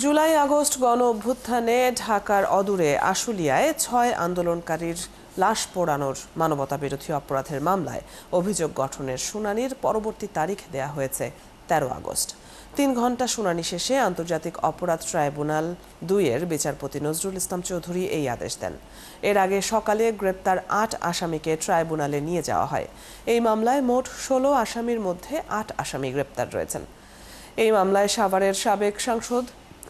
July August গণ অভ্যুত্থানে ঢাকার অদূরে আশুলিয়ায় ৬ আন্দোলনকারীর লাশ পোড়ানোর মানবতাবিরোধী অপরাধের মামলায় অভিযোগ গঠনের শুনানির পরবর্তী তারিখ দেয়া হয়েছে ১৩ আগস্ট। ৩ ঘণ্টা শুনানি শেষে আন্তর্জাতিক অপরাধ ট্রাইব্যুনাল ২-এর বিচারপতি নজরুল ইসলাম চৌধুরী এই আদেশ দেন। এর আগে সকালে গ্রেপ্তার ৮ আসামিকে ট্রাইব্যুনালে নিয়ে যাওয়া হয়। এই মামলায় মোট ১৬ আসামির মধ্যে ৮ আসামি গ্রেপ্তার রয়েছেন। এই মামলায় সাভারের সাবেক সাংসদ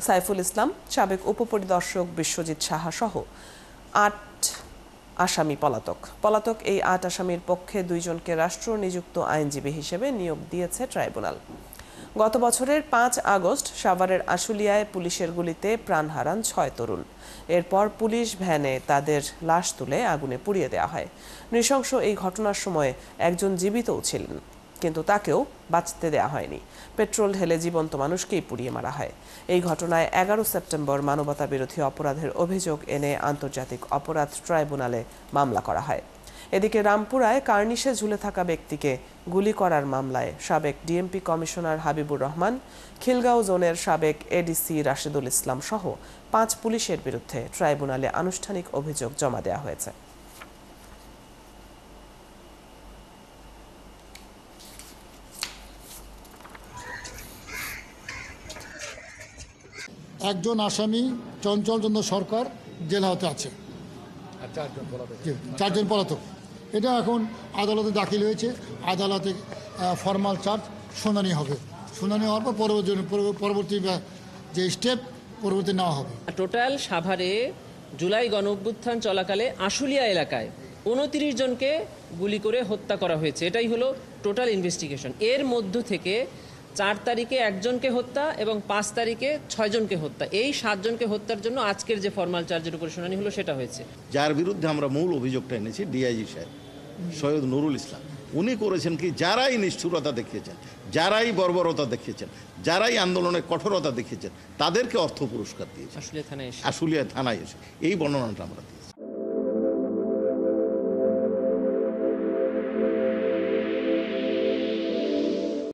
সাইফুল ইসলাম, সাবেক উপপরিদর্শক বিশ্বজিৎ সাহা সহ ৮ আসামি পলাতক। এই ৮ আসামির পক্ষে ২ জনকে রাষ্ট্র নিযুক্ত আইনজীবী হিসেবে নিয়োগ দিয়েছে ট্রাইব্যুনাল। গত বছরের ৫ আগস্ট সাভারের আশুলিয়ায় পুলিশের গুলিতে প্রাণ হারান ৬ তরুণ। এরপর পুলিশ ভ্যানে তাদের লাশ তুলে আগুনে পুড়িয়ে দেওয়া হয়। নৃশংস এই ঘটনার সময় একজন জীবিতও ছিলেন, কিন্তু তাকেও বাঁচতে দেওয়া হয়নি। পেট্রোল ঢেলে জীবন্ত মানুষকেই পুড়িয়ে মারা হয়। এই ঘটনায় ১১ সেপ্টেম্বর মানবতাবিরোধী অপরাধের অভিযোগ এনে আন্তর্জাতিক অপরাধ ট্রাইব্যুনালে মামলা করা হয়। এদিকে রামপুরায় কার্নিশে ঝুলে থাকা ব্যক্তিকে গুলি করার মামলায় সাবেক ডিএমপি কমিশনার হাবিবুর রহমান, খিলগাঁও জোনের সাবেক এডিসি রাশেদুল ইসলাম সহ ৫ পুলিশের বিরুদ্ধে ট্রাইব্যুনালে আনুষ্ঠানিক অভিযোগ জমা দেওয়া হয়েছে। একজন আসামি চঞ্চল চন্দ্র সরকার জেল হাজতে আছে, 4 জন পলাতক। এটা এখন আদালতে দাখিল হয়েছে। আদালতে ফরমাল চার্জ শুনানি হবে। শুনানি হওয়ার পর পরবর্তী যে স্টেপ পরবর্তী নেওয়া হবে। টোটাল সাভারে জুলাই গণ অভ্যুত্থান চলাকালে আশুলিয়া এলাকায় ২৯ জনকে গুলি করে হত্যা করা হয়েছে। এটাই হলো টোটাল ইনভেস্টিগেশন। এর মধ্য থেকে ৪ তারিখে একজনকে হত্যা এবং ৫ তারিখে ৬ জনকে হত্যা। এই ৭ জনকে হত্যার জন্য আজকের যে ফরমাল চার্জের উপর শুনানি হলো সেটা হয়েছে। যার বিরুদ্ধে আমরা মূল অভিযোগটা এনেছি ডিআইজি সাহেব সৈয়দ নুরুল ইসলাম, উনি করেছেন কি, যারাই নিষ্ঠুরতা দেখিয়েছেন, যারাই বর্বরতা দেখিয়েছেন, যারাই আন্দোলনের কঠোরতা দেখিয়েছেন, তাদেরকে অর্থ পুরস্কার দিয়েছে আশুলিয়া থানায় এসে। এই বর্ণনাটা আমরা দিয়েছি।